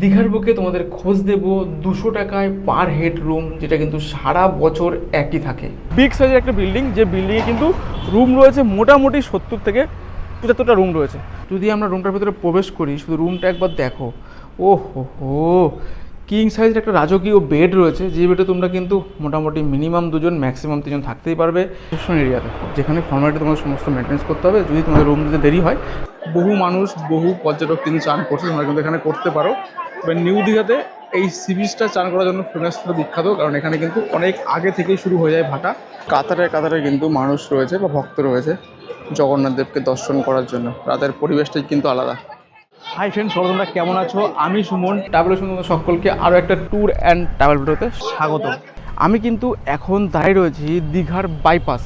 দীঘার বুকে তোমাদের খোঁজ দেব 200 টাকায় পার হেড রুম, যেটা কিন্তু সারা বছর একই থাকে। বিগ সাইজের একটা বিল্ডিং, যে বিল্ডিংয়ে কিন্তু রুম রয়েছে মোটামুটি 70 থেকে 75টা রুম রয়েছে। যদি আমরা রুমটার ভিতরে প্রবেশ করি, শুধু রুমটা একবার দেখো। ও হো, কিং সাইজের একটা রাজকীয় বেড রয়েছে, যে বেডে তোমরা কিন্তু মোটামুটি মিনিমাম 2জন ম্যাক্সিমাম 3জন থাকতেই পারবে। রিসেপশন এরিয়াতে, যেখানে ফর্মালিটি তোমাদের সমস্ত মেনটেন্স করতে হবে। যদি তোমাদের রুম দিতে দেরি হয়, বহু মানুষ বহু পর্যটক কিন্তু চান করছে, তোমরা কিন্তু এখানে করতে পারো। এবার নিউ দীঘাতে এই সি বিচটা চান করার জন্য ফেমাস বিখ্যাত, কারণ এখানে কিন্তু অনেক আগে থেকেই শুরু হয়ে যায় ভাটা। কাতারে কাতারে কিন্তু মানুষ রয়েছে বা ভক্ত রয়েছে জগন্নাথ দেবকে দর্শন করার জন্য। রাতের পরিবেশটাই কিন্তু আলাদা। হাই ফ্রেন্ড, সবাই তোমরা কেমন আছো? আমি সুমন, ট্রাভেলের সঙ্গে সকলকে আরও একটা ট্যুর অ্যান্ড ট্রাভেল ভিডিওতে স্বাগত। আমি কিন্তু এখন দাঁড়িয়ে রয়েছি দীঘার বাইপাস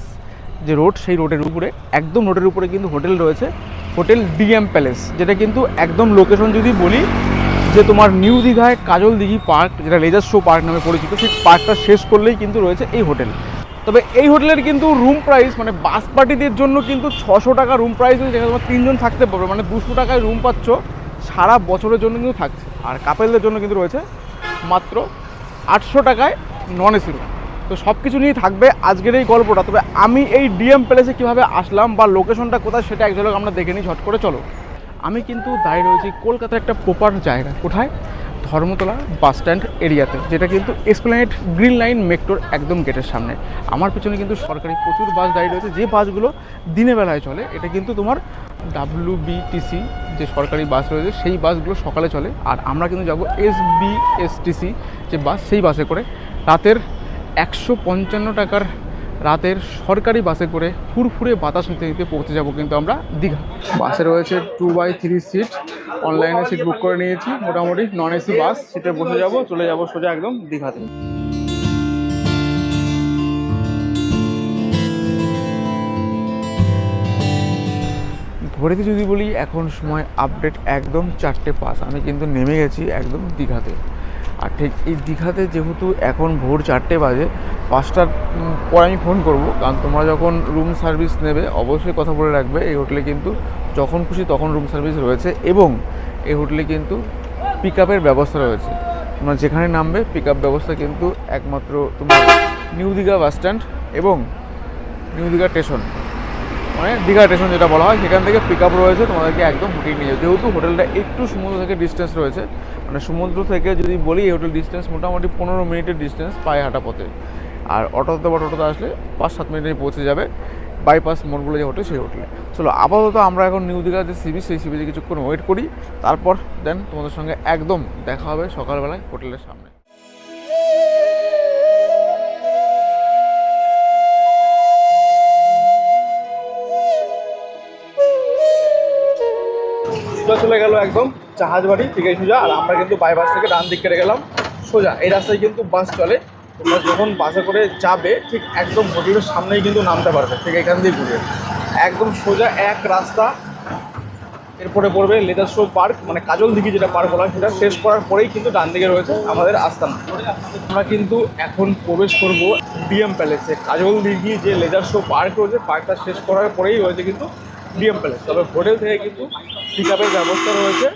যে রোড, সেই রোডের উপরে, একদম রোডের উপরে কিন্তু হোটেল রয়েছে, হোটেল ডিএম প্যালেস, যেটা কিন্তু একদম লোকেশন যদি বলি যে তোমার নিউ দীঘায় কাজল দিঘি পার্ক, যেটা লেজার শো পার্ক নামে পরিচিত, সেই পার্কটা শেষ করলেই কিন্তু রয়েছে এই হোটেল। তবে এই হোটেলের কিন্তু রুম প্রাইস, মানে বাস পার্টিদের জন্য কিন্তু 600 টাকা রুম প্রাইস, যেখানে তোমার 3জন থাকতে পারবে, মানে 200 টাকায় রুম পাচ্ছ সারা বছরের জন্য কিন্তু থাকছে। আর কাপেলদের জন্য কিন্তু রয়েছে মাত্র 800 টাকায় নন এসি রুম। তো সব কিছু নিয়ে থাকবে আজকের এই গল্পটা। তবে আমি এই ডিএম প্যালেসে কীভাবে আসলাম বা লোকেশনটা কোথায়, সেটা এক ঝলক আমরা দেখে নিই ঝট করে। চলো। আমি কিন্তু দাঁড়িয়ে রয়েছি কলকাতার একটা প্রপার জায়গা। কোথায়? ধর্মতলা বাস স্ট্যান্ড এরিয়াতে, যেটা কিন্তু এসপ্ল্যানেড গ্রিন লাইন মেট্রোর একদম গেটের সামনে। আমার পিছনে কিন্তু সরকারি প্রচুর বাস দাঁড়িয়ে রয়েছে, যে বাসগুলো দিনের বেলায় চলে। এটা কিন্তু তোমার WBTC যে সরকারি বাস রয়েছে, সেই বাসগুলো সকালে চলে। আর আমরা কিন্তু যাবো SBSTC যে বাস, সেই বাসে করে রাতের 155 টাকার রাতের সরকারি বাসে করে ফুরফুরে বাতাস নিতে নিতে পৌঁছে যাবো কিন্তু আমরা দীঘা। বাসে রয়েছে 2x3 সিট, অনলাইনে সিট বুক করে নিয়েছি। মোটামুটি নন এসি বাস, সিটে বসে যাব, চলে যাব সোজা একদম দীঘাতে। ঘড়িতে যদি বলি এখন সময় আপডেট একদম 4:05। আমি কিন্তু নেমে গেছি একদম দীঘাতে। আর ঠিক এই দীঘাতে যেহেতু এখন ভোর 4টে বাজে, 5টার পর আমি ফোন করব, কারণ তোমরা যখন রুম সার্ভিস নেবে অবশ্যই কথা বলে রাখবে এই হোটেলে কিন্তু যখন খুশি তখন রুম সার্ভিস রয়েছে, এবং এই হোটেলে কিন্তু পিক আপের ব্যবস্থা রয়েছে। তোমরা যেখানে নামবে পিক আপ ব্যবস্থা কিন্তু একমাত্র তোমার নিউ দীঘা বাস স্ট্যান্ড এবং নিউ দীঘা স্টেশন, মানে দীঘা স্টেশন যেটা বলা হয়, সেখান থেকে পিক আপ রয়েছে, তোমাদেরকে একদম হোটেল নিয়ে যাবে। যেহেতু হোটেলটা একটু সমুদ্র থেকে ডিস্টেন্স রয়েছে, মানে সমুদ্র থেকে যদি বলি এই হোটেল ডিস্টেন্স মোটামুটি 15 মিনিটের ডিস্টেন্স পায়ে হাঁটা পথে। আর অটোতে বা টোটোতে আসলে 5-7 মিনিটে পৌঁছে যাবে বাইপাস মোড় বলে যে হোটেল, সেই হোটেলে। চলো, আপাতত আমরা এখন নিউ দীঘার যে সি বিচ, সেই সি বিচে কিছুক্ষণ ওয়েট করি, তারপর দেন তোমাদের সঙ্গে একদম দেখা হবে সকালবেলায় হোটেলের সামনে। চলে গেল একদম জাহাজবাড়ি থেকে সোজা। আর আমরা কিন্তু বাইপাস থেকে ডান দিক কেটে গেলাম সোজা। এই রাস্তায় কিন্তু বাস চলে, তোমরা যখন বাসে করে যাবে ঠিক একদম হোটেলের সামনেই কিন্তু নামতে পারবে, ঠিক এখান দিয়ে ঘুরে একদম সোজা এক রাস্তা। এরপরে পড়বে লেজার শো পার্ক, মানে কাজল দিঘি যেটা পার্ক বলা হয়, সেটা শেষ করার পরেই কিন্তু ডান দিকে রয়েছে আমাদের আস্তানা। আমরা কিন্তু এখন প্রবেশ করব ডিএম প্যালেসে। কাজল দিঘি যে লেজার শো পার্ক রয়েছে, পার্কটা শেষ করার পরেই রয়েছে কিন্তু ডিএম প্যালেস। তবে হোটেল থেকে কিন্তু পিক আপের ব্যবস্থা রয়েছে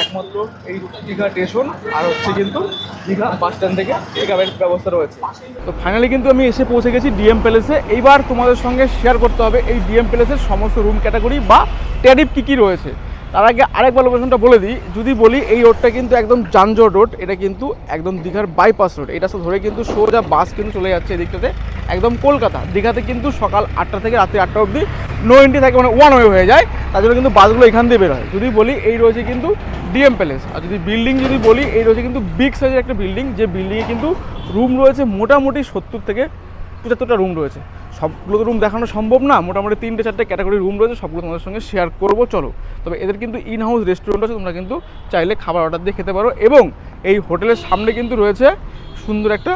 একমাত্র এই দীঘা স্টেশন, আর হচ্ছে কিন্তু দীঘা বাস স্ট্যান্ড থেকে পিক আপের ব্যবস্থা রয়েছে। তো ফাইনালি কিন্তু আমি এসে পৌঁছে গেছি ডিএম প্যালেসে। এইবার তোমাদের সঙ্গে শেয়ার করতে হবে এই ডিএম প্যালেসের সমস্ত রুম ক্যাটাগরি বা ট্যারিফ কী কী রয়েছে। তার আগে আরেকবার লোকেশনটা বলে দিই। যদি বলি এই রোডটা কিন্তু একদম যানজট রোড, এটা কিন্তু একদম দীঘার বাইপাস রোড। এই রাস্তা ধরে কিন্তু সোজা বাস কিন্তু চলে যাচ্ছে এদিকটাতে একদম কলকাতা। দীঘাতে কিন্তু সকাল 8টা থেকে রাত্রি 8টা অবধি নো এন্ট্রি থাকে, মানে ওয়ান ওয়ে হয়ে যায়। তার জন্য কিন্তু বাসগুলো এখান দিয়ে বেরোয়। যদি বলি এই রয়েছে কিন্তু ডিএম প্যালেস। আর যদি বিল্ডিং যদি বলি, এই রয়েছে কিন্তু বিগ সাইজের একটা বিল্ডিং, যে বিল্ডিংয়ে কিন্তু রুম রয়েছে মোটামুটি 70 থেকে 75টা রুম রয়েছে। সবগুলো তো রুম দেখানো সম্ভব না, মোটামুটি 3-4টে ক্যাটাগরি রুম রয়েছে, সবগুলো তোমাদের সঙ্গে শেয়ার করবো। চলো। তবে এদের কিন্তু ইন হাউস রেস্টুরেন্ট আছে, তোমরা কিন্তু চাইলে খাবার অর্ডার দিয়ে খেতে পারো। এবং এই হোটেলের সামনে কিন্তু রয়েছে সুন্দর একটা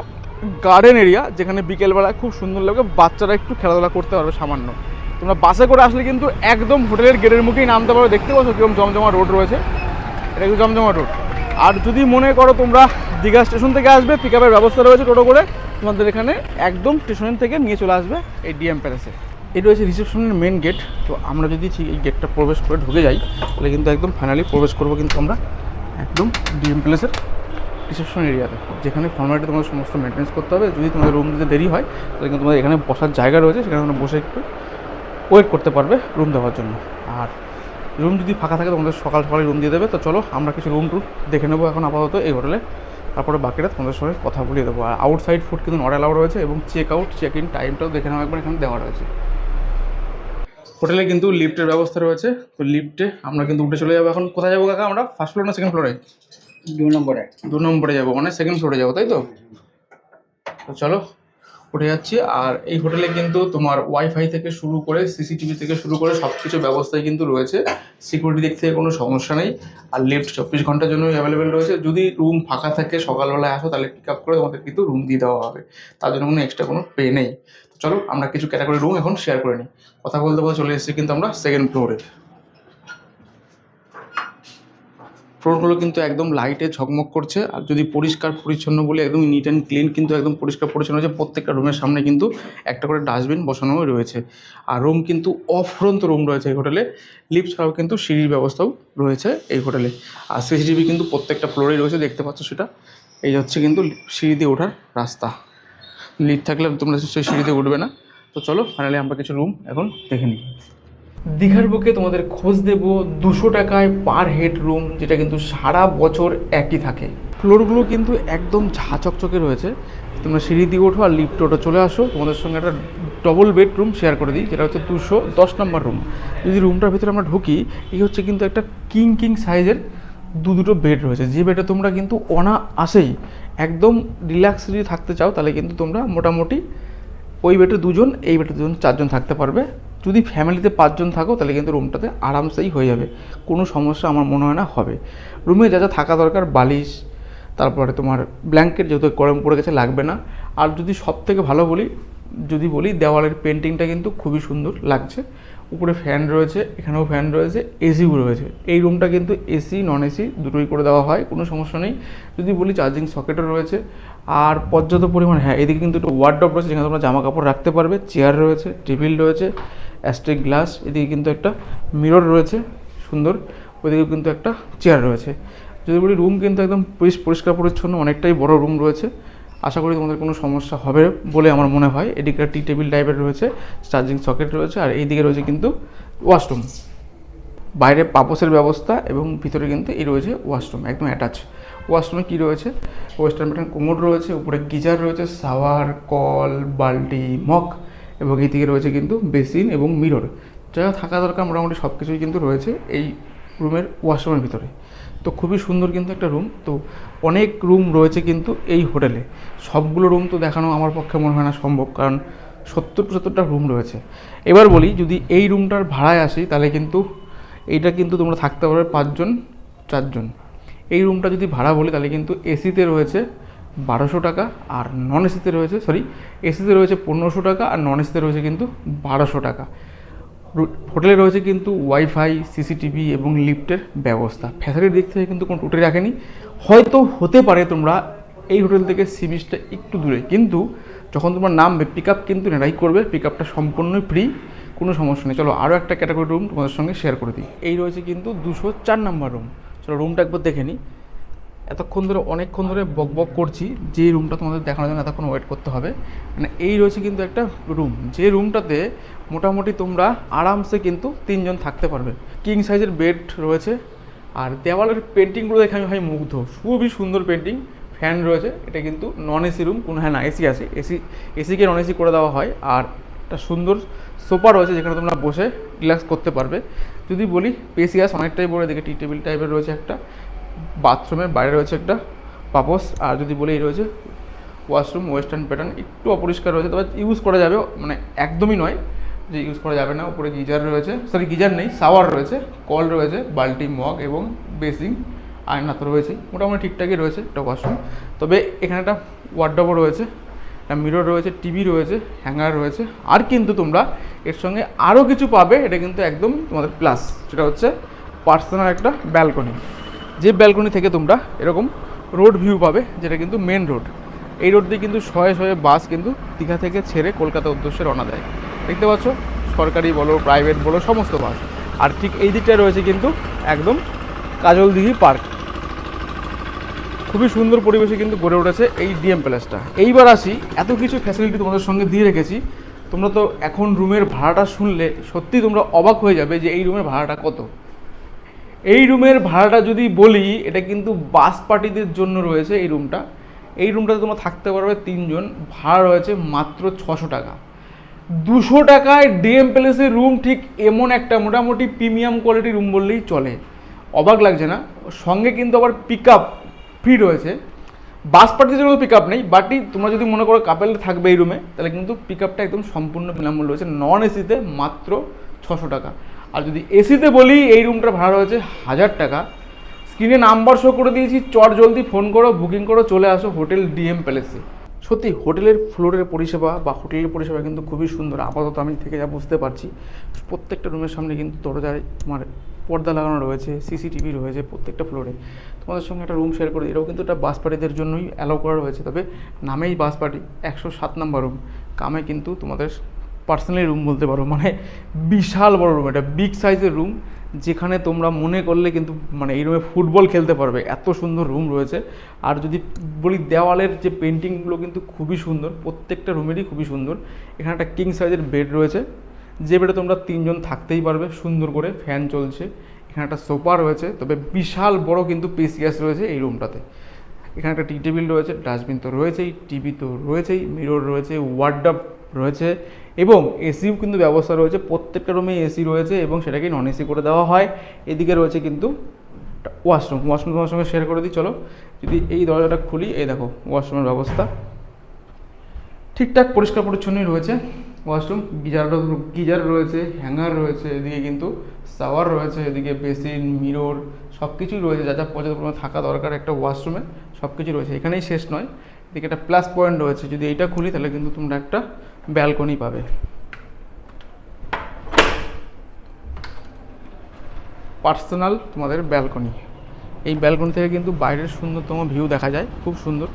গার্ডেন এরিয়া, যেখানে বিকেলবেলা খুব সুন্দর লাগে, বাচ্চারা একটু খেলাধুলা করতে পারবে সামান্য। তোমরা বাসে করে আসলে কিন্তু একদম হোটেলের গেটের মুখেই নামতে পারো। দেখতে পাচ্ছ কীরকম জমজমা রোড রয়েছে, এটা কিন্তু জমজমা রোড। আর যদি মনে করো তোমরা দীঘা স্টেশন থেকে আসবে, পিক আপের ব্যবস্থা রয়েছে টোটো করে, তোমাদের এখানে একদম স্টেশন থেকে নিয়ে চলে আসবে এই ডিএম প্যালেসে। এই রয়েছে রিসেপশনের মেন গেট। তো আমরা যদি ঠিক এই গেটটা প্রবেশ করে ঢুকে যাই, তাহলে কিন্তু একদম ফাইনালি প্রবেশ করবো কিন্তু আমরা একদম ডিএম প্লেসের রিসেপশন এরিয়াতে, যেখানে ফর্মালিটি তোমাদের সমস্ত মেনটেন্স করতে হবে। যদি তোমাদের রুম দিতে দেরি হয় তাহলে কিন্তু তোমাদের এখানে বসার জায়গা রয়েছে, সেখানে তোমরা বসে একটু ওয়েট করতে পারবে রুম দেওয়ার জন্য। আর রুম যদি ফাঁকা থাকে তোমাদের সকাল সকালে রুম দিয়ে দেবে। তো চলো আমরা কিছু রুম টুর দেখে নেবো এখন আপাতত এই হোটেলে, তারপরে বাকিটা তোমাদের সঙ্গে কথা বলিয়ে দেবো। আর আউটসাইড ফুড কিন্তু নট অ্যালাউড রয়েছে, এবং চেক আউট চেক ইন টাইমটাও দেখে নেওয়া একবার এখানে দেওয়া রয়েছে। হোটেলে কিন্তু লিফটের ব্যবস্থা রয়েছে, তো লিফটে আমরা কিন্তু উঠে চলে যাবো। এখন কোথায় যাবো কাকা আমরা? ফার্স্ট ফ্লোর না সেকেন্ড ফ্লোরে? 2 নম্বরে যাবো, মানে সেকেন্ড ফ্লোরে যাবো, তাই তো? তো চলো উঠে যাচ্ছি। আর এই হোটেলে কিন্তু তোমার ওয়াইফাই থেকে শুরু করে সিসিটিভি থেকে শুরু করে সব কিছু ব্যবস্থাই কিন্তু রয়েছে। সিকিউরিটি দিক থেকে কোনো সমস্যা নেই। আর লিফট 24 ঘন্টার জন্য অ্যাভেলেবেল রয়েছে। যদি রুম ফাঁকা থাকে সকালবেলায় আসো তাহলে পিক আপ করে তোমাদের কিন্তু রুম দিয়ে দেওয়া হবে, তার জন্য কোনো এক্সট্রা কোনো পে নেই। তো চলো আমরা কিছু ক্যাটাগরি রুম এখন শেয়ার করে নিই। কথা বলতে বলতে চলে এসেছি কিন্তু আমরা সেকেন্ড ফ্লোরে। ফ্লোরগুলো কিন্তু একদম লাইটে ঝকমক করছে। আর যদি পরিষ্কার পরিচ্ছন্ন বলে একদম নিট অ্যান্ড ক্লিন, কিন্তু একদম পরিষ্কার পরিচ্ছন্ন হয়েছে। প্রত্যেকটা রুমের সামনে কিন্তু একটা করে ডাস্টবিন বসানো রয়েছে। আর রুম কিন্তু অফুরন্ত রুম রয়েছে এই হোটেলে। লিফট ছাড়াও কিন্তু সিঁড়ির ব্যবস্থাও রয়েছে এই হোটেলে। আর সিসিটিভি কিন্তু প্রত্যেকটা ফ্লোরেই রয়েছে, দেখতে পাচ্ছ সেটা। এই হচ্ছে কিন্তু সিঁড়ি দিয়ে ওঠার রাস্তা। লিফট থাকলে তোমরা নিশ্চয়ই সিঁড়িতে উঠবে না। তো চলো ফাইনালি আমরা কিছু রুম এখন দেখে নিই। দীঘার বুকে তোমাদের খোঁজ দেব 200 টাকায় পার হেড রুম, যেটা কিন্তু সারা বছর একই থাকে। ফ্লোরগুলো কিন্তু একদম ঝা চকচকে রয়েছে। তোমরা সিঁড়ি দিয়ে ওঠো আর লিফট ওঠো, চলে আসো। তোমাদের সঙ্গে একটা ডবল বেডরুম শেয়ার করে দিই, যেটা হচ্ছে 210 নম্বর রুম। যদি রুমটার ভিতরে আমরা ঢুকি, এই হচ্ছে কিন্তু একটা কিং সাইজের দুটো বেড রয়েছে, যে বেডে তোমরা কিন্তু অনায়াসেই একদম রিল্যাক্স যদি থাকতে চাও তাহলে কিন্তু তোমরা মোটামুটি ওই বেডে 2 জন, এই বেডে 2 জন, 4 জন থাকতে পারবে। যদি ফ্যামিলিতে 5 জন থাকো তাহলে কিন্তু রুমটাতে আরামসেই হয়ে যাবে, কোনো সমস্যা আমার মনে হয় না হবে। রুমে যা যা থাকা দরকার, বালিশ, তারপরে তোমার ব্ল্যাঙ্কেট, যেহেতু গরম পড়ে গেছে লাগবে না। আর যদি সব থেকে ভালো বলি দেওয়ালের পেন্টিংটা কিন্তু খুবই সুন্দর লাগছে। উপরে ফ্যান রয়েছে, এখানেও ফ্যান রয়েছে, এসিও রয়েছে। এই রুমটা কিন্তু এসি নন এসি দুটোই করে দেওয়া হয়, কোনো সমস্যা নেই। যদি বলি চার্জিং সকেটও রয়েছে। আর পর্যাপ্ত পরিমাণ, হ্যাঁ, এদিকে কিন্তু একটু ওয়ার্ডরোব রয়েছে, যেখানে তোমরা জামা কাপড় রাখতে পারবে। চেয়ার রয়েছে, টেবিল রয়েছে, অ্যাস্ট্রিক গ্লাস, এদিকে কিন্তু একটা মিরর রয়েছে সুন্দর, ওইদিকে কিন্তু একটা চেয়ার রয়েছে। যদি বলি রুম কিন্তু একদম পরিষ্কার পরিচ্ছন্ন, অনেকটাই বড় রুম রয়েছে। আশা করি তোমাদের কোনো সমস্যা হবে বলে আমার মনে হয়। এদিকে টি টেবিল টাইপের রয়েছে, চার্জিং সকেট রয়েছে, আর এইদিকে রয়েছে কিন্তু ওয়াশরুম। বাইরে পাপোসের ব্যবস্থা, এবং ভিতরে কিন্তু এই রয়েছে ওয়াশরুম, একদম অ্যাটাচ। ওয়াশরুমে কী রয়েছে? ওয়েস্টার্ন প্যাটার্ন কোমোড রয়েছে, উপরে গিজার রয়েছে, শাওয়ার, কল, বালতি, মগ, এবং এই দিকে রয়েছে কিন্তু বেসিন এবং মিরর। যা থাকা দরকার মোটামুটি সব কিছুই কিন্তু রয়েছে এই রুমের ওয়াশরুমের ভিতরে। তো খুবই সুন্দর কিন্তু একটা রুম। তো অনেক রুম রয়েছে কিন্তু এই হোটেলে, সবগুলো রুম তো দেখানো আমার পক্ষে মনে হয় না সম্ভব, কারণ 70-75টা রুম রয়েছে। এবার বলি, যদি এই রুমটার ভাড়ায় আসি তাহলে কিন্তু এইটা কিন্তু তোমরা থাকতে পারবে 5 জন 4 জন। এই রুমটা যদি ভাড়া বলি তাহলে কিন্তু এসিতে রয়েছে 1200 টাকা, আর নন এসিতে রয়েছে এসিতে রয়েছে 1500 টাকা, আর নন এসিতে রয়েছে কিন্তু 1200 টাকা। হোটেলে রয়েছে কিন্তু ওয়াইফাই, সিসিটিভি এবং লিফটের ব্যবস্থা। ফ্যাসিলিটির দিক থেকে কিন্তু কোনো ত্রুটি রাখেনি। হয়তো হতে পারে তোমরা এই হোটেল থেকে সি বিচটা একটু দূরে, কিন্তু যখন তোমরা নামবে পিক আপ কিন্তু নেরাই করবে, পিক আপটা সম্পূর্ণই ফ্রি, কোনো সমস্যা নেই। চলো আরও একটা ক্যাটাগরি রুম তোমাদের সঙ্গে শেয়ার করে দিই। এই রয়েছে কিন্তু 204 নম্বর রুম। চলো রুমটা একবার দেখে নিই। এতক্ষণ ধরে অনেকক্ষণ ধরে বক করছি, যে রুমটা তোমাদের দেখানোর জন্য এতক্ষণ ওয়েট করতে হবে। মানে এই রয়েছে কিন্তু একটা রুম, যে রুমটাতে মোটামুটি তোমরা আরামসে কিন্তু 3 জন থাকতে পারবে। কিং সাইজের বেড রয়েছে, আর দেওয়ালের পেন্টিংগুলো দেখে আমি ভাই মুগ্ধ, খুবই সুন্দর পেন্টিং। ফ্যান রয়েছে, এটা কিন্তু নন এসি রুম, কোনো, হ্যাঁ না এসি আছে, এসিকে নন এসি করে দেওয়া হয়। আর একটা সুন্দর সোফা রয়েছে, যেখানে তোমরা বসে রিল্যাক্স করতে পারবে। যদি বলি স্পেসিয়াস অনেকটাই বড়, দেখে টি টেবিল টাইপের রয়েছে একটা। বাথরুমের বাইরে রয়েছে একটা পাপোস। আর যদি বলি এই রয়েছে ওয়াশরুম, ওয়েস্টার্ন প্যাটার্ন, একটু অপরিষ্কার রয়েছে, তবে ইউজ করা যাবে, মানে একদমই নয় যে ইউজ করা যাবে না। উপরে গিজার রয়েছে, গিজার নেই, শাওয়ার রয়েছে, কল রয়েছে, বালতি, মগ এবং বেসিন, আয়না তো রয়েছে, মোটামুটি ঠিকঠাকই রয়েছে একটা ওয়াশরুম। তবে এখানে একটা ওয়ার্ডরোব রয়েছে, একটা মিরর রয়েছে, টিভি রয়েছে, হ্যাঙ্গার রয়েছে। আর কিন্তু তোমরা এর সঙ্গে আরও কিছু পাবে, এটা কিন্তু একদম তোমাদের প্লাস, সেটা হচ্ছে পার্সোনাল একটা ব্যালকনি। যে ব্যালকনি থেকে তোমরা এরকম রোড ভিউ পাবে, যেটা কিন্তু মেন রোড। এই রোড দিয়ে কিন্তু শয়ে বাস কিন্তু দীঘা থেকে ছেড়ে কলকাতার উদ্দেশ্যে রওনা দেয়। দেখতে পাচ্ছ, সরকারি বলো প্রাইভেট বলো সমস্ত বাস। আর ঠিক এই দিকটায় রয়েছে কিন্তু একদম কাজলদিঘি পার্ক। খুবই সুন্দর পরিবেশে কিন্তু গড়ে উঠেছে এই ডিএম প্যালেসটা। এইবার আসি, এত কিছু ফ্যাসিলিটি তোমাদের সঙ্গে দিয়ে রেখেছি, তোমরা তো এখন রুমের ভাড়াটা শুনলে সত্যি তোমরা অবাক হয়ে যাবে যে এই রুমের ভাড়াটা কত। এই রুমের ভাড়াটা যদি বলি, এটা কিন্তু বাস পার্টিদের জন্য রয়েছে এই রুমটা। এই রুমটাতে তোমরা থাকতে পারবে 3 জন, ভাড়া রয়েছে মাত্র 600 টাকা। 200 টাকায় ডিএম প্যালেসের রুম, ঠিক এমন একটা মোটামুটি প্রিমিয়াম কোয়ালিটির রুম বললেই চলে। অবাক লাগছে না? সঙ্গে কিন্তু আবার পিক আপ ফ্রি রয়েছে। বাস পার্টিদের জন্য পিক আপ নেই, বাটই তোমরা যদি মনে করো কাপেল থাকবে এই রুমে, তাহলে কিন্তু পিক আপটা একদম সম্পূর্ণ বিনামূল্য রয়েছে। নন এসিতে মাত্র 600 টাকা। আর যদি এসিতে বলি, এই রুমটার ভাড়া রয়েছে 1000 টাকা। স্ক্রিনে নাম্বার শো করে দিয়েছি, চট জলদি ফোন করো, বুকিং করো, চলে আসো হোটেল ডিএম প্যালেসে। সত্যি হোটেলের ফ্লোরের পরিষেবা বা হোটেলের পরিষেবা কিন্তু খুবই সুন্দর। আপাতত আমি থেকে যা বুঝতে পারছি, প্রত্যেকটা রুমের সামনে কিন্তু দরজায় তোমার পর্দা লাগানো রয়েছে, সিসিটিভি রয়েছে প্রত্যেকটা ফ্লোরে। তোমাদের সঙ্গে একটা রুম শেয়ার করে দিই, এটাও কিন্তু একটা বাস পার্টিদের জন্যই অ্যালাউ করা রয়েছে। তবে নামেই বাস পার্টি, 107 নম্বর রুম। কামে কিন্তু তোমাদের পার্সোনালি রুম বলতে পারো, মানে বিশাল বড় রুম, এটা বিগ সাইজের রুম, যেখানে তোমরা মনে করলে কিন্তু মানে এই রুমে ফুটবল খেলতে পারবে, এত সুন্দর রুম রয়েছে। আর যদি বলি, দেওয়ালের যে পেন্টিংগুলো কিন্তু খুবই সুন্দর, প্রত্যেকটা রুমেরই খুবই সুন্দর। এখানে একটা কিং সাইজের বেড রয়েছে, যে বেডে তোমরা 3 জন থাকতেই পারবে সুন্দর করে, ফ্যান চলছে। এখানে একটা সোফা রয়েছে, তবে বিশাল বড় কিন্তু স্পেসিয়াস রয়েছে এই রুমটাতে। এখানে একটা টি টেবিল রয়েছে, ডাস্টবিন তো রয়েছেই, টিভি তো রয়েছেই, মিরর রয়েছে, ওয়ার্ডরোব রয়েছে, এবং এসিও কিন্তু ব্যবস্থা রয়েছে। প্রত্যেকটা রুমে এসি রয়েছে এবং সেটাকে নন এসি করে দেওয়া হয়। এদিকে রয়েছে কিন্তু ওয়াশরুম তোমার সঙ্গে শেয়ার করে দিই, চলো। যদি এই দরজাটা খুলি, এই দেখো ওয়াশরুমের ব্যবস্থা ঠিকঠাক পরিষ্কার পরিচ্ছন্নই রয়েছে। ওয়াশরুম, গিজার রয়েছে, হ্যাঙ্গার রয়েছে, এদিকে কিন্তু শাওয়ার রয়েছে, এদিকে বেসিন, মিরর সব কিছুই রয়েছে, যা যা পর্যাপ্ত থাকা দরকার একটা ওয়াশরুমে সব কিছু রয়েছে। এখানেই শেষ নয়, এদিকে একটা প্লাস পয়েন্ট রয়েছে, যদি এইটা খুলি তাহলে কিন্তু তোমরা একটা ব্যালকনি পাবে। পার্সোনাল তোমাদের ব্যালকনি। এই ব্যালকনি থেকে কিন্তু বাইরের সুন্দরতম ভিউ দেখা যায়, খুব সুন্দর,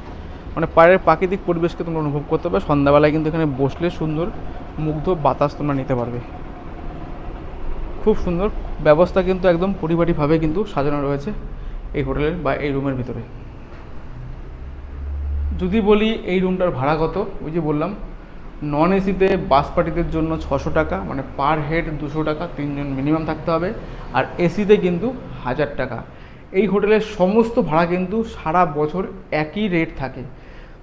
মানে বাইরের প্রাকৃতিক পরিবেশকে তোমরা অনুভব করতে পারবে। সন্ধ্যাবেলায় কিন্তু এখানে বসলে সুন্দর মুগ্ধ বাতাস তোমরা নিতে পারবে। খুব সুন্দর ব্যবস্থা কিন্তু একদম পরিপাটিভাবে কিন্তু সাজানো রয়েছে এই হোটেলের বা এই রুমের ভিতরে। যদি বলি এই রুমটার ভাড়া কত, ওই যে বললাম নন এসিতে বাস পার্টিদের জন্য 600 টাকা, মানে পার হেড 200 টাকা, 3 জন মিনিমাম থাকতে হবে। আর এসিতে কিন্তু 1000 টাকা। এই হোটেলের সমস্ত ভাড়া কিন্তু সারা বছর একই রেট থাকে,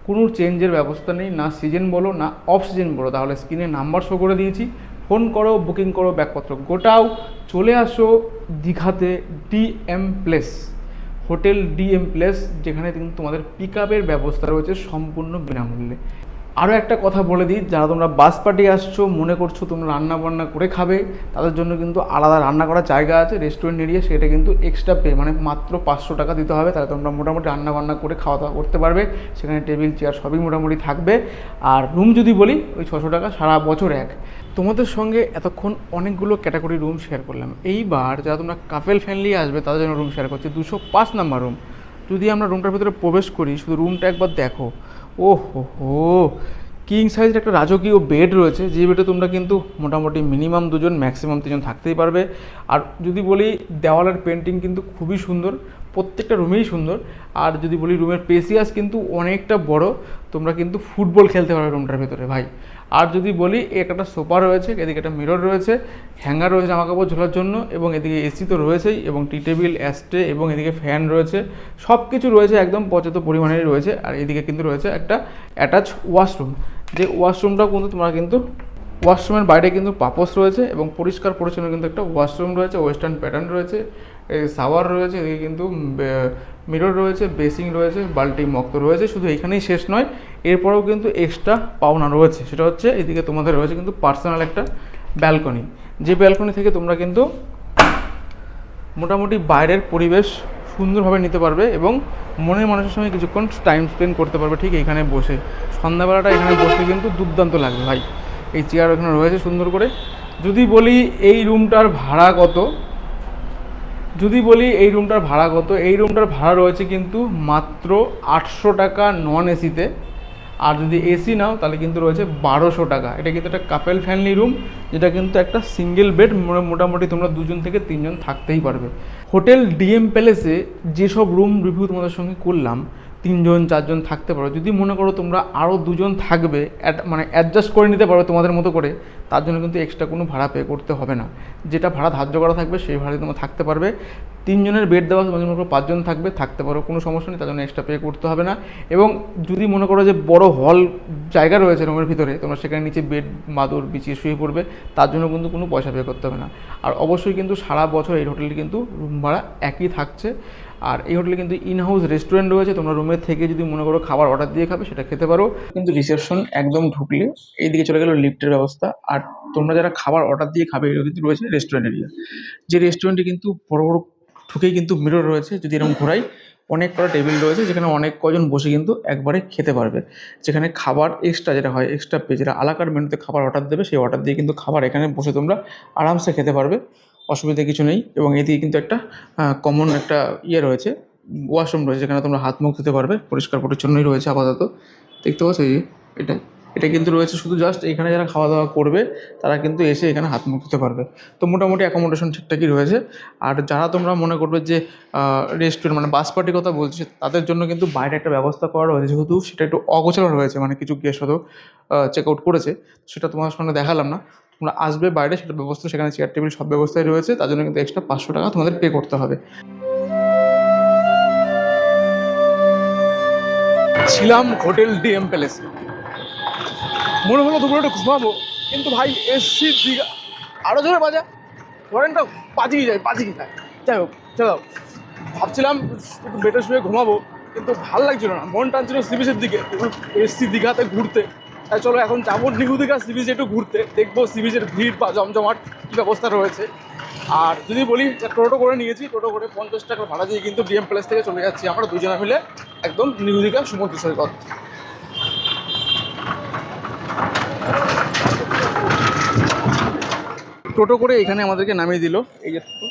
কোনো চেঞ্জের ব্যবস্থা নেই, না সিজন বলো না অফ সিজন বলো। তাহলে স্ক্রিনে নাম্বার শো করে দিয়েছি, ফোন করো, বুকিং করো, ব্যাগপত্র গোটাও, চলে আসো দীঘাতে DM place, hotel DM place, যেখানে কিন্তু তোমাদের পিক আপের ব্যবস্থা রয়েছে সম্পূর্ণ বিনামূল্যে। আরও একটা কথা বলে দিই, যারা তোমরা বাস পার্টি আসছো, মনে করছো তোমরা রান্না বান্না করে খাবে, তাদের জন্য কিন্তু আলাদা রান্না করার জায়গা আছে, রেস্টুরেন্ট এরিয়া, সেটা কিন্তু এক্সট্রা পে, মানে মাত্র 500 টাকা দিতে হবে। তাহলে তোমরা মোটামুটি রান্না বান্না করে খাওয়া দাওয়া করতে পারবে, সেখানে টেবিল চেয়ার সবই মোটামুটি থাকবে। আর রুম যদি বলি, ওই 600 টাকা সারা বছর এক। তোমাদের সঙ্গে এতক্ষণ অনেকগুলো ক্যাটাগরি রুম শেয়ার করলাম। এইবার যারা তোমরা কাপেল ফ্যামিলি আসবে তাদের জন্য রুম শেয়ার করছি, 205 নাম্বার রুম। যদি আমরা রুমটার ভিতরে প্রবেশ করি, শুধু রুমটা একবার দেখো, ও হো, কিং সাইজের একটা রাজকীয় বেড রয়েছে, যে বেডে তোমরা কিন্তু মোটামুটি মিনিমাম 2 জন, ম্যাক্সিমাম 3 জন থাকতেই পারবে। আর যদি বলি, দেওয়ালের পেন্টিং কিন্তু খুবই সুন্দর, প্রত্যেকটা রুমেই সুন্দর। আর যদি বলি রুমের স্পেসিয়াস কিন্তু অনেকটা বড়, তোমরা কিন্তু ফুটবল খেলতে পারবে রুমটার ভেতরে ভাই। আর যদি বলি, একটা সোফা রয়েছে, এদিকে একটা মিরর রয়েছে, হ্যাঙ্গার রয়েছে জামা কাপড় ঝোলার জন্য, এবং এদিকে এসি তো রয়েছেই, এবং টি টেবিল, অ্যাস্ট্রে, এবং এদিকে ফ্যান রয়েছে, সব কিছু রয়েছে একদম পর্যাপ্ত পরিমাণেরই রয়েছে। আর এদিকে কিন্তু রয়েছে একটা অ্যাটাচ ওয়াশরুম, যে ওয়াশরুমটাও কিন্তু তোমরা কিন্তু ওয়াশরুমের বাইরে কিন্তু পাপোস রয়েছে, এবং পরিষ্কার পরিচ্ছন্ন কিন্তু একটা ওয়াশরুম রয়েছে, ওয়েস্টার্ন প্যাটার্ন রয়েছে, শাওয়ার রয়েছে, এদিকে কিন্তু মিরর রয়েছে, বেসিং রয়েছে, বাল্টি মগ তো রয়েছে। শুধু এখানেই শেষ নয়, এরপরেও কিন্তু এক্সট্রা পাওনা রয়েছে, সেটা হচ্ছে এদিকে তোমাদের রয়েছে কিন্তু পার্সোনাল একটা ব্যালকনি, যে ব্যালকনি থেকে তোমরা কিন্তু মোটামুটি বাইরের পরিবেশ সুন্দরভাবে নিতে পারবে এবং মনের মানুষের সঙ্গে কিছুক্ষণ টাইম স্পেন্ড করতে পারবে ঠিক এইখানে বসে। সন্ধ্যাবেলাটা এখানে বসে কিন্তু দুর্দান্ত লাগবে ভাই। এই চেয়ার এখানে রয়েছে সুন্দর করে। যদি বলি এই রুমটার ভাড়া কত, এই রুমটার ভাড়া রয়েছে কিন্তু মাত্র 800 টাকা নন এসিতে, আর যদি এসি নাও তাহলে কিন্তু রয়েছে 1200 টাকা। এটা কিন্তু একটা কাপেল ফ্যামিলি রুম, যেটা কিন্তু একটা সিঙ্গেল বেড, মোটামুটি তোমরা 2 জন থেকে 3 জন থাকতেই পারবে। হোটেল ডিএম প্যালেসে যেসব রুম রিভিউ তোমাদের সঙ্গে করলাম, 3 জন 4 জন থাকতে পারো। যদি মনে করো তোমরা আরও 2 জন থাকবে, মানে অ্যাডজাস্ট করে নিতে পারো তোমাদের মতো করে, তার জন্য কিন্তু এক্সট্রা কোনো ভাড়া পে করতে হবে না। যেটা ভাড়া ধার্য করা থাকবে সেই ভাড়ায় তোমরা থাকতে পারবে। 3 জনের বেড দেওয়া, তোমাদের মনে করো 5 জন থাকবে, থাকতে পারো, কোনো সমস্যা নেই, তার জন্য এক্সট্রা পে করতে হবে না। এবং যদি মনে করো যে বড় হল জায়গা রয়েছে রুমের ভিতরে, তোমরা সেখানে নিচে বেড মাদুর বিছিয়ে শুয়ে পড়বে, তার জন্য কিন্তু কোনো পয়সা পে করতে হবে না। আর অবশ্যই কিন্তু সারা বছর এই হোটেলটি কিন্তু রুম ভাড়া একই থাকছে। আর এই হোটেলে কিন্তু ইনহাউস রেস্টুরেন্ট রয়েছে, তোমরা রুমের থেকে যদি মনে করো খাবার অর্ডার দিয়ে খাবে সেটা খেতে পারো। কিন্তু রিসেপশন একদম ঢুকলে এইদিকে চলে গেল লিফটের ব্যবস্থা। আর তোমরা যারা খাবার অর্ডার দিয়ে খাবে, এটা কিন্তু রয়েছে রেস্টুরেন্ট এরিয়া। যে রেস্টুরেন্টে কিন্তু বড় বড় ঢুকেই কিন্তু মিরর রয়েছে, যদি এরকম ঘোরাই অনেক কটা টেবিল রয়েছে, যেখানে অনেক কজন বসে কিন্তু একবারে খেতে পারবে। যেখানে খাবার এক্সট্রা যেটা হয়, এক্সট্রা পে, যেটা আলাকার মেনুতে খাবার অর্ডার দেবে, সেই অর্ডার দিয়ে কিন্তু খাবার এখানে বসে তোমরা আরামসে খেতে পারবে, অসুবিধা কিছু নেই। এবং এদিকে কিন্তু একটা কমন একটা রয়েছে, ওয়াশরুম রয়েছে, যেখানে তোমরা হাত মুখ ধুতে পারবে, পরিষ্কার পরিচ্ছন্নই রয়েছে আপাতত। দেখতে পাচ্ছ এই এটা এটা কিন্তু রয়েছে শুধু জাস্ট এখানে যারা খাওয়া দাওয়া করবে তারা কিন্তু এসে এখানে হাত মুখ ধুতে পারবে। তো মোটামুটি অ্যাকোমোডেশন ঠিকঠাকই রয়েছে। আর যারা তোমরা মনে করবে যে রেস্টুরেন্ট, মানে বাস পার্টির কথা বলছি, তাদের জন্য কিন্তু বাইরে একটা ব্যবস্থা করা রয়েছে, যেহেতু সেটা একটু অগোছালো রয়েছে, মানে কিছু গেস্ট হয়তো চেক আউট করেছে, সেটা তোমার সঙ্গে দেখালাম না। তোমরা আসবে বাইরে, সেটা ব্যবস্থা, সেখানে চেয়ার টেবিল সব ব্যবস্থাই রয়েছে, তার জন্য কিন্তু এক্সট্রা 500 টাকা তোমাদের পে করতে হবে। ছিলাম হোটেল ডিএম প্যালেসে, মনে হলো দুপুরে একটু ঘুমাবো, কিন্তু ভাই এসছি দীঘা, আরও জোরে বাজা ফরেনটা বাজিয়ে যায়। যাই হোক, চলো, ভাবছিলাম একটু বেটে শুয়ে ঘুমাবো, কিন্তু ভাল লাগছিল না, মন টানছিল সি বিচের দিকে। এসছি দীঘাতে ঘুরতে, তাই চলো এখন যাবো নিউ দীঘা সি বিচে একটু ঘুরতে, দেখবো সি বিচের ভিড় বা জমজমাট কী ব্যবস্থা রয়েছে। আর যদি বলি, টোটো করে নিয়েছি, টোটো করে 50 টাকা ভাড়া দিয়ে কিন্তু ডিএম প্যালেস থেকে চলে যাচ্ছি আমরা 2 জনা মিলে একদম নিউ দীঘা সমুদ্র সৈকত। টোটো করে এখানে আমাদেরকে নামিয়ে দিল, এই যে টোটো।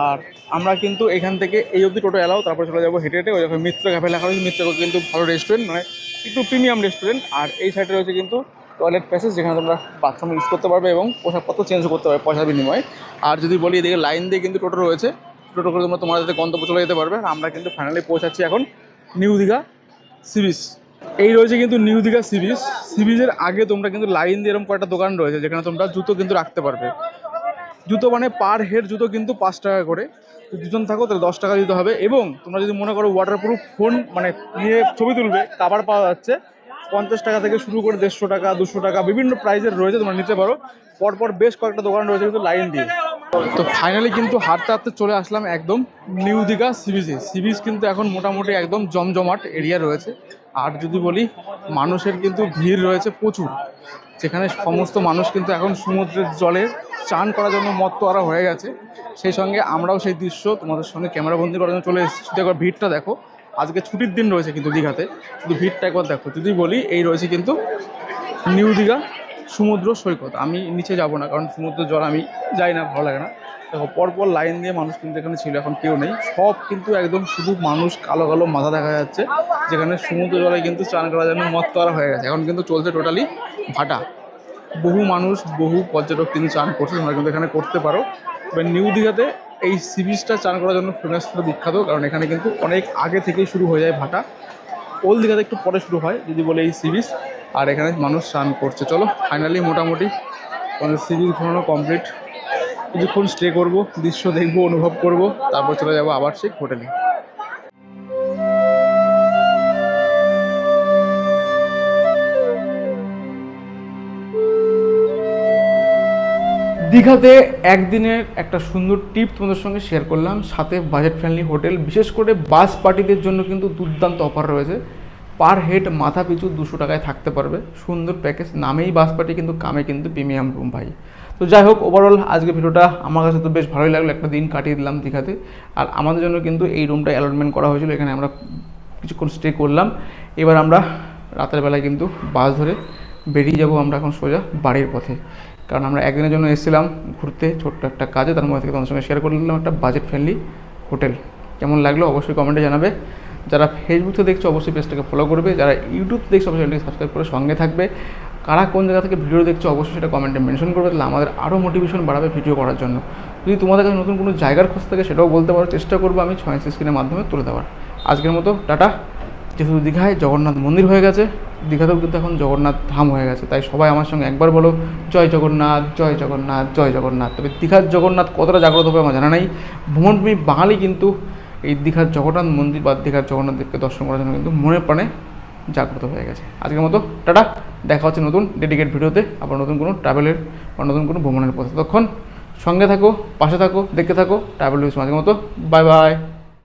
আর আমরা কিন্তু এখান থেকে এই অবধি টোটো এলাও, তারপরে চলে যাবো হেঁটে হেঁটে। ওই যখন মিত্র ক্যাফে লেখা রয়েছে, মিত্র কিন্তু ভালো রেস্টুরেন্ট, মানে একটু প্রিমিয়াম রেস্টুরেন্ট। আর এই সাইডে রয়েছে কিন্তু টয়লেট প্যাসেজ, যেখানে তোমরা বাথরুম ইউজ করতে পারবে এবং পোশাকপত্র চেঞ্জ করতে পারবে পয়সার বিনিময়ে। আর যদি বলি, এদিকে লাইন দিয়ে কিন্তু টোটো রয়েছে, টোটো করে তোমরা তোমাদের গন্তব্য চলে যেতে পারবে। আর আমরা কিন্তু ফাইনালি পৌঁছাচ্ছি এখন নিউ দীঘা সি বিচ। এই রয়েছে কিন্তু new Digha sea beach. Sea বিচের আগে তোমরা কিন্তু লাইন দিয়ে এরকম কয়েকটা দোকান রয়েছে, যেখানে তোমরা জুতো কিন্তু রাখতে পারবে। জুতো মানে পার হেড জুতো কিন্তু 5 টাকা করে, যদি 2 জন থাকো তাহলে 10 টাকা দিতে হবে। এবং তোমরা যদি মনে করো ওয়াটারপ্রুফ ফোন মানে নিয়ে ছবি তুলবে, কাভার পাওয়া যাচ্ছে 50 টাকা থেকে শুরু করে 150 টাকা, 200 টাকা, বিভিন্ন প্রাইসের রয়েছে, তোমরা নিতে পারো। পরপর বেশ কয়েকটা দোকান রয়েছে কিন্তু লাইন দিয়ে। তো ফাইনালি কিন্তু হাঁটতে হাঁটতে চলে আসলাম একদম নিউ দীঘা সি বিচে। সি বিচ কিন্তু এখন মোটামুটি একদম জমজমাট এরিয়া রয়েছে। আর যদি বলি, মানুষের কিন্তু ভিড় রয়েছে প্রচুর, যেখানে সমস্ত মানুষ কিন্তু এখন সমুদ্রের জলে চান করার জন্য মত্তহারা হয়ে গেছে। সেই সঙ্গে আমরাও সেই দৃশ্য তোমাদের সঙ্গে ক্যামেরাবন্দি করার জন্য চলে এসেছি। একবার ভিড়টা দেখো, আজকে ছুটির দিন রয়েছে কিন্তু দীঘাতে, শুধু ভিড়টা একবার দেখো। যদি বলি, এই রয়েছে কিন্তু নিউ দীঘা সমুদ্র সৈকত। আমি নিচে যাব না, কারণ সমুদ্রের জল আমি যাই না, ভালো লাগে না। দেখো পরপর লাইন দিয়ে মানুষ কিন্তু এখানে ছিল, এখন কেউ নেই, সব কিন্তু একদম শুধু মানুষ, কালো কালো মাথা দেখা যাচ্ছে, যেখানে সমুদ্র জলে কিন্তু চান করার জন্য মত্তহারা হয়ে গেছে। এখন কিন্তু চলছে টোটালি ভাটা, বহু মানুষ, বহু পর্যটক কিন্তু চান করছে, তোমরা কিন্তু এখানে করতে পারো। এবার নিউ দীঘাতে এই সি বিচটা চান করার জন্য ফেমাস, বিখ্যাত, কারণ এখানে কিন্তু অনেক আগে থেকেই শুরু হয়ে যায় ভাটা। ওল্ড দীঘাতে একটু পরে শুরু হয় যদি বলে এই সি বিচ। আর এখানে মানুষ স্নান করছে। চলো ফাইনালি মোটামুটি আমাদের সি বিচ ঘোরানো কমপ্লিট। কিছুক্ষণ স্টে করবো, দৃশ্য দেখবো, অনুভব করব, তারপর চলে যাবো আবার সেই হোটেলে। দীঘাতে একদিনের একটা সুন্দর টিপ তোমাদের সঙ্গে শেয়ার করলাম, সাথে বাজেট ফ্রেন্ডলি হোটেল। বিশেষ করে বাস পার্টিদের জন্য কিন্তু দুর্দান্ত অফার রয়েছে। পার হেড মাথা পিছু 200 টাকায় থাকতে পারবে, সুন্দর প্যাকেজ। নামেই বাস পার্টি, কিন্তু কামে কিন্তু প্রিমিয়াম রুম ভাই। তো যাই হোক, ওভারঅল আজকে ভিডিওটা আমার কাছে তো বেশ ভালোই লাগলো, একটা দিন কাটিয়ে দিলাম দীঘাতে। আর আমাদের জন্য কিন্তু এই রুমটা অ্যালটমেন্ট করা হয়েছিল, এখানে আমরা কিছুক্ষণ স্টে করলাম। এবার আমরা রাতের বেলায় কিন্তু বাস ধরে বেরিয়ে যাব আমরা এখন সোজা বাড়ির পথে। কারণ আমরা একদিনের জন্য এসেছিলাম ঘুরতে, ছোট্ট একটা কাজে, তার মধ্যে থেকে তোমাদের সঙ্গে শেয়ার করে দিলাম একটা বাজেট ফ্রেন্ডলি হোটেল। কেমন লাগলো অবশ্যই কমেন্টে জানাবে। যারা ফেসবুক থেকে দেখছো অবশ্যই পেজটাকে ফলো করবে, যারা ইউটিউব থেকে দেখছো অবশ্যই চ্যানেলটাকে সাবস্ক্রাইব করে সঙ্গে থাকবে। কারা কোন জায়গা থেকে ভিডিও দেখছো অবশ্যই সেটা কমেন্টে মেনশন করবে, তাহলে আমাদের আরও মোটিভেশন বাড়াবে ভিডিও করার জন্য। যদি তোমাদের কাছে নতুন কোনো জায়গার খোঁজ থাকে সেটাও বলতে পারো, চেষ্টা করবো আমি 6 ইঞ্চি স্ক্রিনের মাধ্যমে তুলে দেওয়ার। আজকের মতো টাটা। যেহেতু দীঘায় জগন্নাথ মন্দির হয়ে গেছে, দীঘাতেও কিন্তু এখন জগন্নাথ ধাম হয়ে গেছে, তাই সবাই আমার সঙ্গে একবার বলো জয় জগন্নাথ, জয় জগন্নাথ, জয় জগন্নাথ। তবে দীঘার জগন্নাথ কতটা জাগ্রত হবে আমার জানা নেই, ভ্রমণপ্রেমী বাঙালি কিন্তু এই দীঘার জগন্নাথ মন্দির বা দীঘার জগন্নাথ দেবকে দর্শন করার জন্য কিন্তু মনে প্রাণে জাগ্রত হয়ে গেছে। আজকের মতো টাটা, দেখা হচ্ছে নতুন ডেডিকেট ভিডিওতে, আবার নতুন কোনো ট্রাভেলের বা নতুন কোনো ভ্রমণের পথে। ততক্ষণ সঙ্গে থাকো, পাশে থাকো, দেখতে থাকো ট্রাভেল উইথ। আজকের মতো বাই বাই।